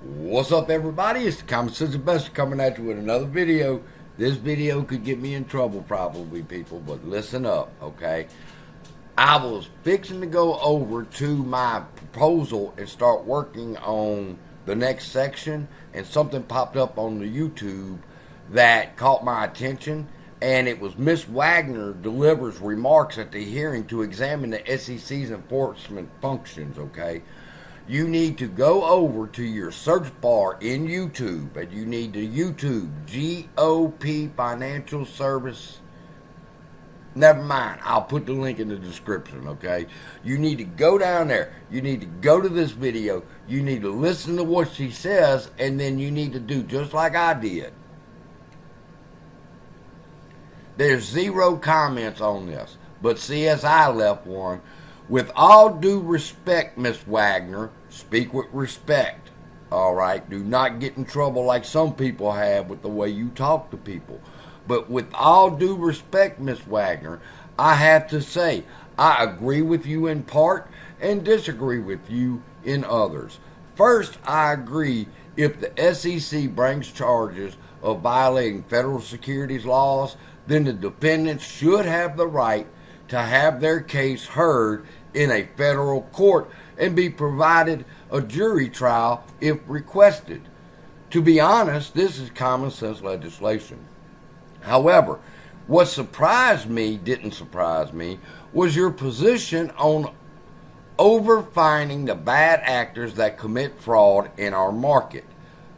What's up, everybody? It's the Common Sense Investor coming at you with another video. This video could get me in trouble probably, people, but listen up, okay? I was fixing to go over to my proposal and start working on the next section, and something popped up on the YouTube that caught my attention, and it was Miss Wagner delivers remarks at the hearing to examine the SEC's enforcement functions, okay? You need to go over to your search bar in YouTube, and you need to YouTube GOP Financial Service. Never mind, I'll put the link in the description, okay? You need to go down there. You need to go to this video. You need to listen to what she says, and then you need to do just like I did. There's zero comments on this, but CSI left one. With all due respect, Miss Wagner, speak with respect, all right? Do not get in trouble like some people have with the way you talk to people. But with all due respect, Miss Wagner, I have to say, I agree with you in part and disagree with you in others. First, I agree if the SEC brings charges of violating federal securities laws, then the defendants should have the right to have their case heard in a federal court and be provided a jury trial if requested. To be honest, this is common sense legislation. However, what didn't surprise me, was your position on over-fining the bad actors that commit fraud in our market.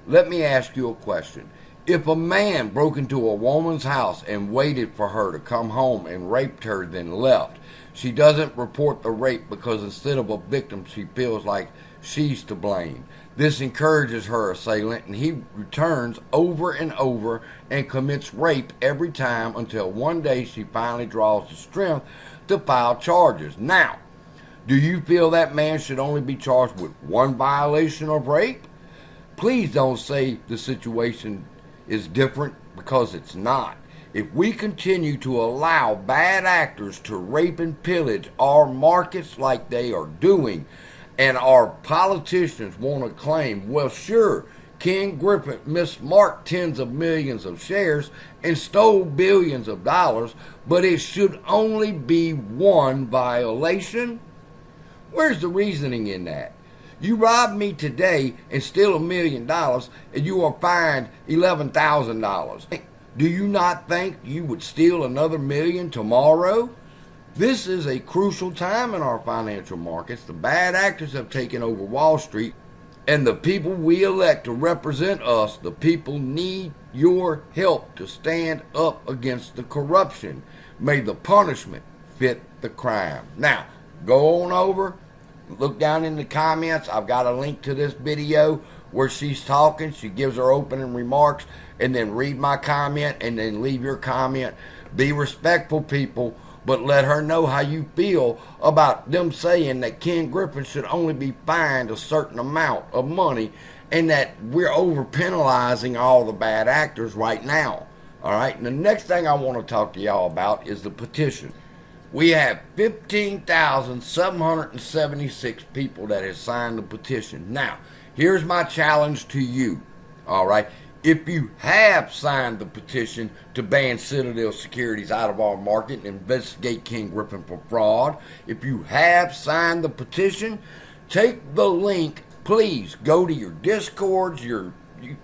Let me ask you a question. If a man broke into a woman's house and waited for her to come home and raped her, then left, she doesn't report the rape because instead of a victim, she feels like she's to blame. This encourages her assailant, and he returns over and over and commits rape every time until one day she finally draws the strength to file charges. Now, do you feel that man should only be charged with one violation of rape? Please don't say the situation is different, because it's not. If we continue to allow bad actors to rape and pillage our markets like they are doing, and our politicians want to claim, well, sure, Ken Griffin mismarked tens of millions of shares and stole billions of dollars, but it should only be one violation? Where's the reasoning in that? You rob me today and steal $1 million, and you are fined $11,000. Do you not think you would steal another $1 million tomorrow? This is a crucial time in our financial markets. The bad actors have taken over Wall Street, and the people we elect to represent us, the people, need your help to stand up against the corruption. May the punishment fit the crime. Now, go on over. Look down in the comments. I've got a link to this video where she's talking. She gives her opening remarks, and then read my comment and then leave your comment. Be respectful, people, but let her know how you feel about them saying that Ken Griffin should only be fined a certain amount of money and that we're over penalizing all the bad actors right now. All right, and the next thing I want to talk to y'all about is the petition. We have 15,776 people that have signed the petition. Now, here's my challenge to you, all right? If you have signed the petition to ban Citadel Securities out of our market and investigate Ken Griffin for fraud, if you have signed the petition, take the link, please go to your Discords, your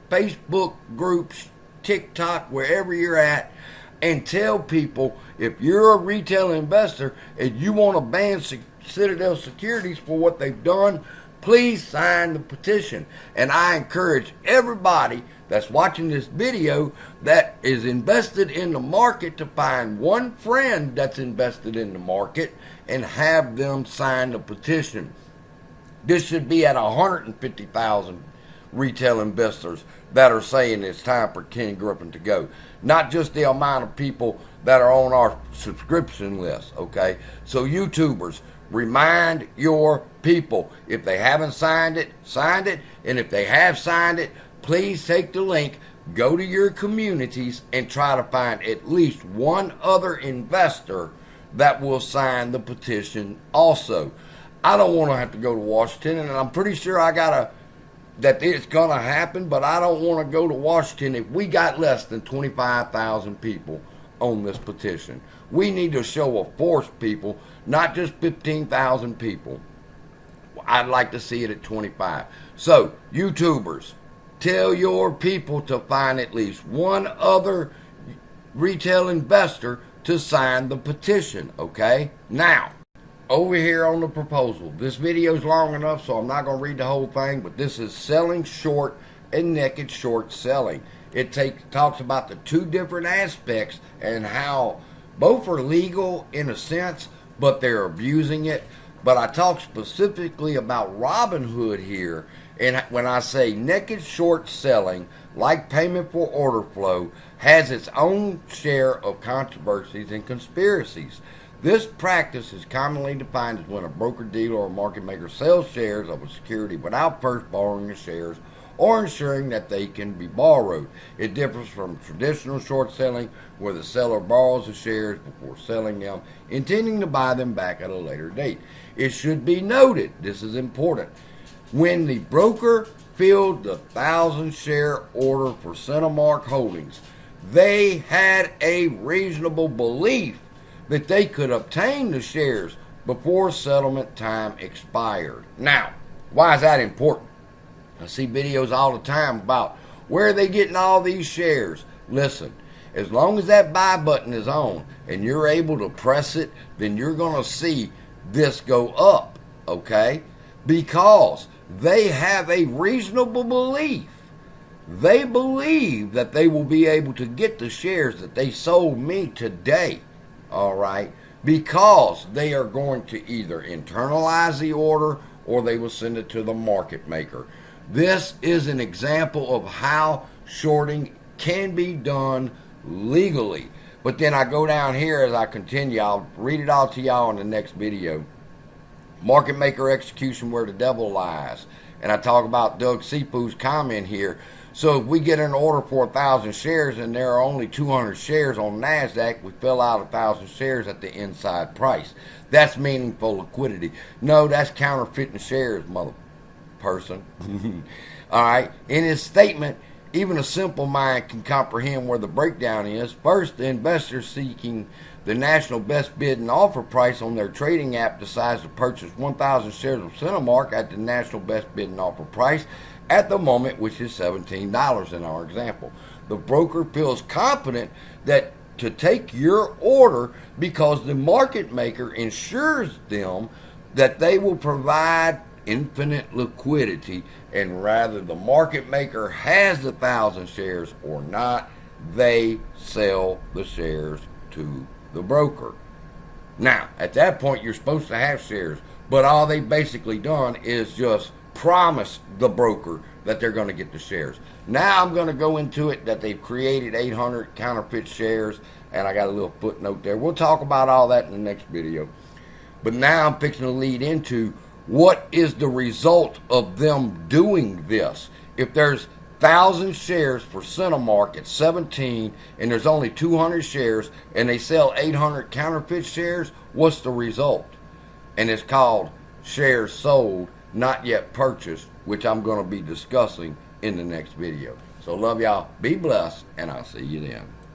Facebook groups, TikTok, wherever you're at, and tell people, if you're a retail investor and you want to ban Citadel Securities for what they've done, please sign the petition. And I encourage everybody that's watching this video that is invested in the market to find one friend that's invested in the market and have them sign the petition. This should be at 150,000 retail investors that are saying it's time for Ken Griffin to go. Not just the amount of people that are on our subscription list, okay? So YouTubers, remind your people. If they haven't signed it. And if they have signed it, please take the link, go to your communities, and try to find at least one other investor that will sign the petition also. I don't want to have to go to Washington, and I'm pretty sure I got a that it's going to happen, but I don't want to go to Washington if we got less than 25,000 people on this petition. We need to show a force, people, not just 15,000 people. I'd like to see it at 25. So, YouTubers, tell your people to find at least one other retail investor to sign the petition, okay? Now, over here on the proposal, this video is long enough, so I'm not going to read the whole thing, but this is selling short and naked short selling. It talks about the two different aspects and how both are legal in a sense, but they're abusing it. But I talk specifically about Robinhood here, and when I say naked short selling, like payment for order flow, has its own share of controversies and conspiracies. This practice is commonly defined as when a broker-dealer or market maker sells shares of a security without first borrowing the shares or ensuring that they can be borrowed. It differs from traditional short selling, where the seller borrows the shares before selling them, intending to buy them back at a later date. It should be noted, this is important, when the broker filled the 1,000-share order for Cinemark Holdings, they had a reasonable belief that they could obtain the shares before settlement time expired. Now, why is that important? I see videos all the time about where are they getting all these shares. Listen, as long as that buy button is on and you're able to press it, then you're going to see this go up, okay? Because they have a reasonable belief. They believe that they will be able to get the shares that they sold me today, all right? Because they are going to either internalize the order or they will send it to the market maker. This is an example of how shorting can be done legally. But then I go down here as I continue. I'll read it all to y'all in the next video. Market maker execution where the devil lies. And I talk about Doug Sipu's comment here. So if we get an order for 1,000 shares and there are only 200 shares on NASDAQ, we fill out 1,000 shares at the inside price. That's meaningful liquidity. No, that's counterfeiting shares, mother person. All right. In his statement, even a simple mind can comprehend where the breakdown is. First, the investor seeking the national best bid and offer price on their trading app decides to purchase 1,000 shares of Cinemark at the national best bid and offer price at the moment, which is $17 in our example. The broker feels confident that to take your order because the market maker ensures them that they will provide infinite liquidity, and rather the market maker has the 1,000 shares or not, they sell the shares to the broker. Now, at that point, you're supposed to have shares, but all they've basically done is just promise the broker that they're going to get the shares. Now I'm going to go into it that they've created 800 counterfeit shares, and I got a little footnote there. We'll talk about all that in the next video. But now I'm fixing to lead into what is the result of them doing this. If there's 1,000 shares for Cinemark at 17 and there's only 200 shares and they sell 800 counterfeit shares, what's the result? And it's called shares sold, not yet purchased, which I'm going to be discussing in the next video. So love y'all, be blessed, and I'll see you then.